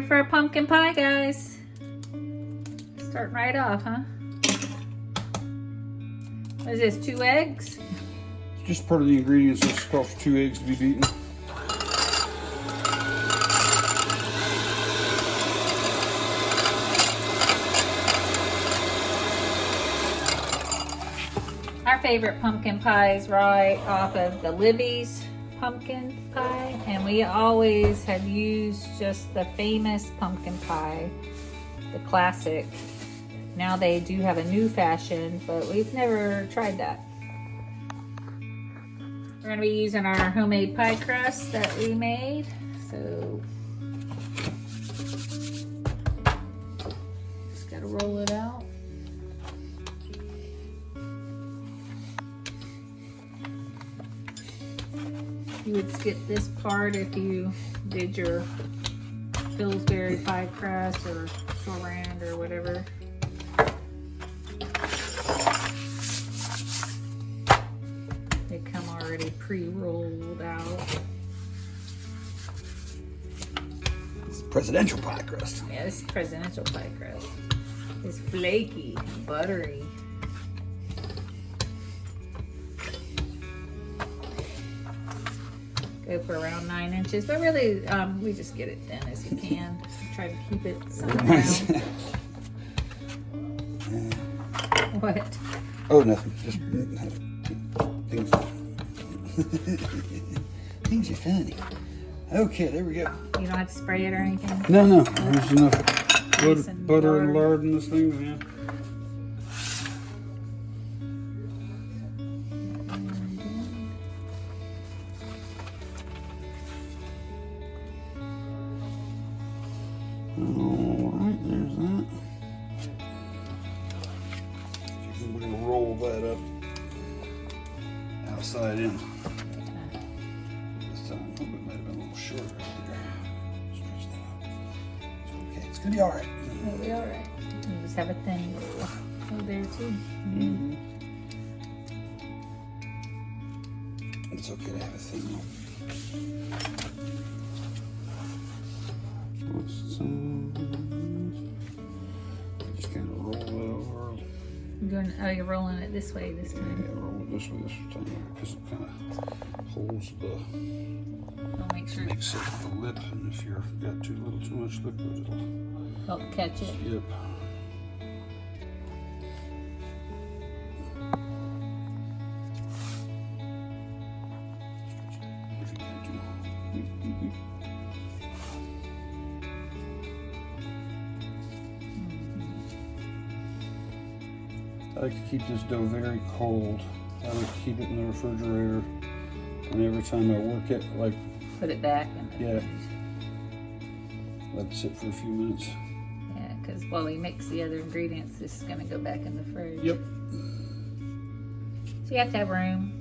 Here for a pumpkin pie, guys. Starting right off, huh? What is this, 2 eggs? It's just part of the ingredients. It's called for 2 eggs to be beaten. Our favorite pumpkin pie is right off of the Libby's pumpkin pie, and we always have used just the famous pumpkin pie, the classic. Now they do have a new fashion, but we've never tried that. We're gonna be using our homemade pie crust that we made, so just gotta roll it out. You would skip this part if you did your Pillsbury pie crust or Sorand or whatever. They come already pre-rolled out. It's presidential pie crust. Yeah, this is presidential pie crust. It's flaky and buttery. Go for around 9 inches, but really, we just get it thin as you can. Try to keep it round. What? Oh, nothing. Just things. Things are funny. Okay, there we go. You don't have to spray it or anything? No. There's enough Nice and butter and lard. lard in this thing. Yeah. Alright, there's that. We're going to roll that up outside in. This time, it might have been a little short right there. Stretch that out. It's okay. It's going to be alright. It'll be alright. You just have a thin roll there too. Mm-hmm. It's okay to have a thin roll. Just kind of roll it over. You're rolling it this way this time. Yeah, roll it this way this time because it kind of holds the I'll make sure makes it the lip, and if you've got too much liquid, it'll help catch it. yep. If you got to. I like to keep this dough very cold. I like to keep it in the refrigerator, and every time I work it, like Put it back in the Yeah. fridge. let it sit for a few minutes. Yeah, because while we mix the other ingredients, this is going to go back in the fridge. Yep. So you have to have room.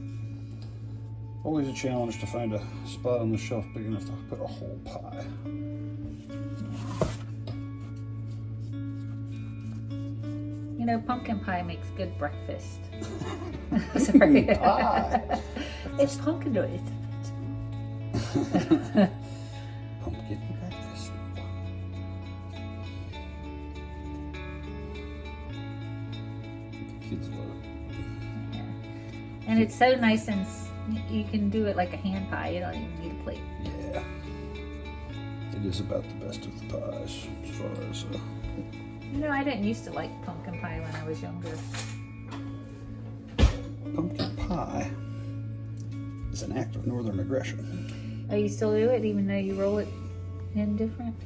Always a challenge to find a spot on the shelf big enough to put a whole pie. You know, pumpkin pie makes good breakfast. Sorry. Pie. It's pumpkin dough. It's Pumpkin breakfast. The kids love it. And it's so nice and you can do it like a hand pie. You don't even need a plate. Yeah. It is about the best of the pies as far as You know, I didn't used to like pumpkin pie when I was younger. pumpkin pie is an act of northern aggression. Oh, you still do it even though you roll it in different?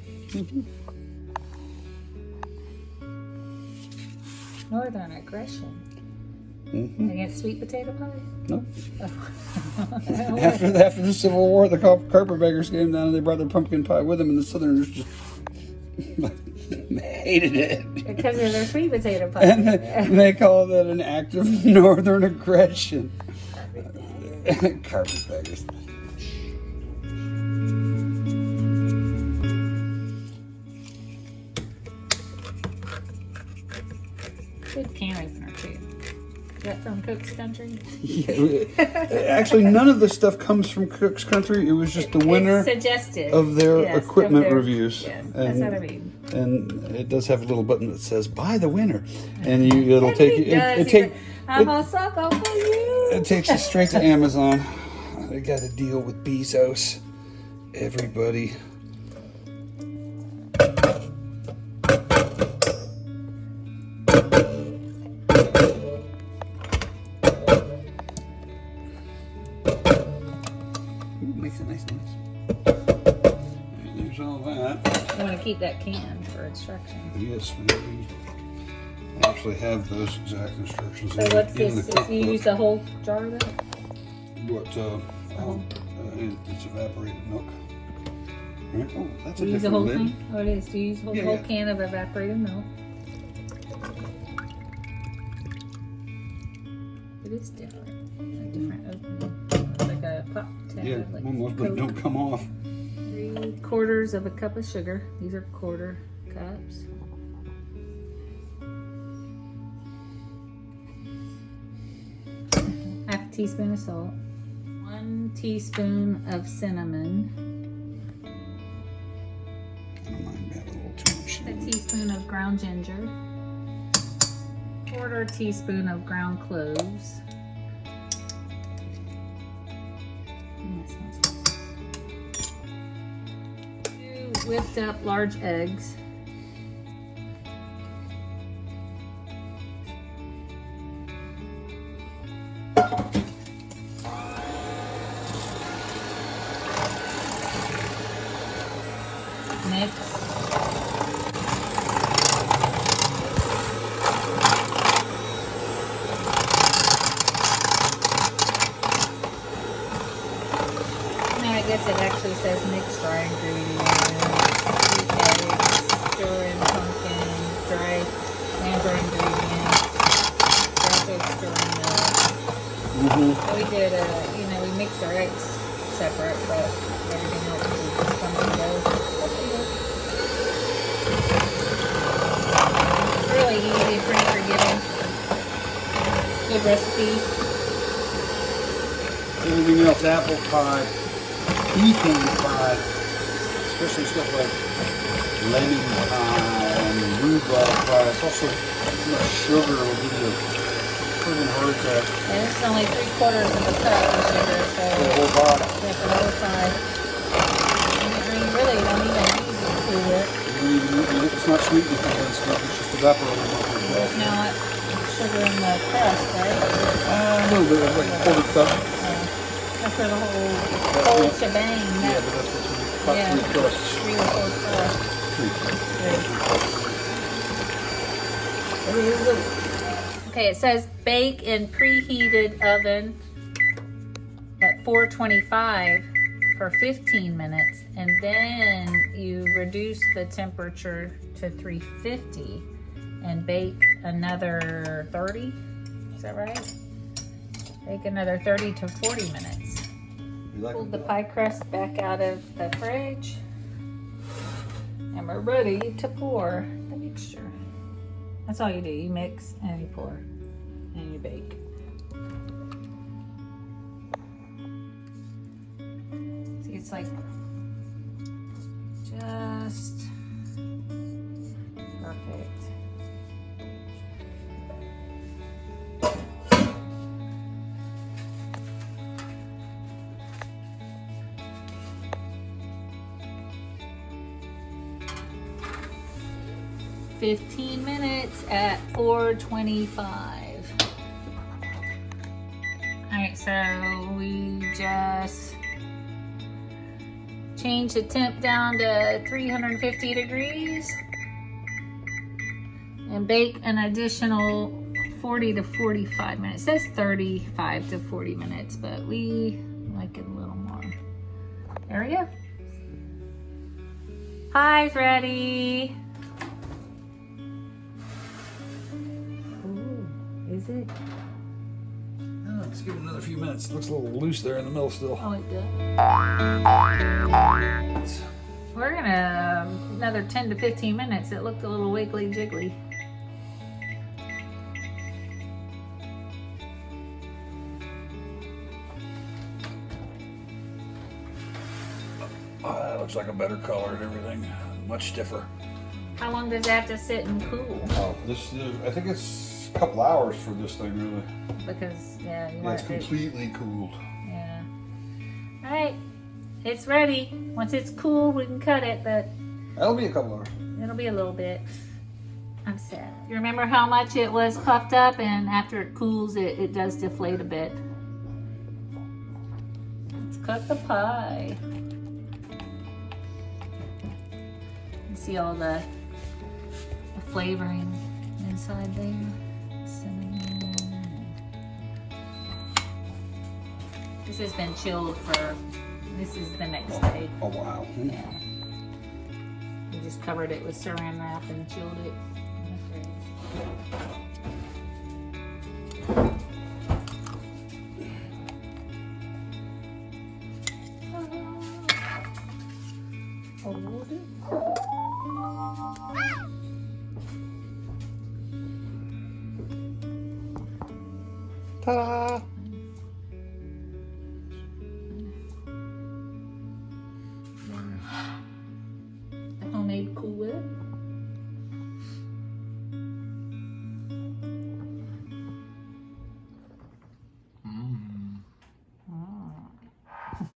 Northern aggression. Against sweet potato pie? Nope. Oh. After the Civil War, the carpetbaggers came down and they brought their pumpkin pie with them, and the Southerners just hated it. Because of their sweet potato pie. And they call that an act of northern aggression. Carpetbaggers. Good can opener too. That from Cook's Country? Actually, none of the stuff comes from Cook's Country. It was just the winner It's suggested. of their Yes, equipment of their- reviews. Yes, that's what I mean. And it does have a little button that says "Buy the winner," and it'll And take he you. does, I'm a sucker for you. It takes you straight to Amazon. I got to deal with Bezos. Everybody. Ooh, makes a nice noise. And there's all that. You want to keep that can for instructions. Yes, we actually have those exact instructions So what's this? You use the whole jar of it? What? It's evaporated milk. Right? Oh, that's a Do you use the different whole lid. thing? Oh, it is. Do you use the whole, Yeah, whole yeah. can of evaporated milk? It is different. A different opening. Like a pop tab. Yeah, like almost, but Coke. don't come off. 3/4 of a cup of sugar. These are quarter cups. Half a teaspoon of salt. 1 teaspoon of cinnamon. I don't mind having a little too much. A teaspoon of ground ginger. 1/4 teaspoon of ground cloves. That smells good. 2 whipped up large eggs. Mix. Now I guess it actually says mix dry ingredients, sweet eggs, stir in pumpkin, dry and dry ingredients, also stir in milk. We did we mixed our eggs separate, but everything else was just come together. Really easy, pretty forgiving. Good recipe. Everything else, apple pie, pecan pie, especially stuff like lemon pie and rhubarb pie. It's also too much sugar will give you a friggin' heart attack. And it's only 3/4 of a cup of sugar, so The whole bottle. yeah, for the whole pie. I mean, really, you don't even use it to it. It's not sweet because it's just evaporated. There's not sugar in the crust, right? A little bit, like a quarter cup. That's for the whole shebang. Yeah, but that's what you about 3 crusts. 3 or 4 crusts. 3. Okay, it says bake in preheated oven at 425 for 15 minutes, and then you reduce the temperature to 350 and bake another 30. Is that right? Bake another 30 to 40 minutes. Pulled the pie crust back out of the fridge, and we're ready to pour the mixture. That's all you do. You mix and you pour and you bake. See, it's like just perfect. $15 minutes at 425. Alright, so we just changed the temp down to 350 degrees and bake an additional 40 to 45 minutes. It says 35 to 40 minutes, but we like it a little more. There we go. Pie's ready. Is it? Oh, let's give it another few minutes. It looks a little loose there in the middle still. Oh, it does. We're gonna another 10 to 15 minutes. It looked a little wiggly jiggly. That looks like a better color and everything. Much stiffer. How long does it have to sit and cool? Oh, this is, I think it's a couple hours for this thing, really. Because, yeah, you Yeah, want it's it. completely cooled. Yeah. All right, it's ready. Once it's cool, we can cut it, but That'll be a couple hours. it'll be a little bit. I'm sad. You remember how much it was puffed up, and after it cools, it does deflate a bit. Let's cut the pie. You see all the flavoring inside there. Cinnamon. This has been chilled for, this is the next day. Oh, wow. Yeah. We just covered it with saran wrap and chilled it in the fridge. Hold it. Ta-da!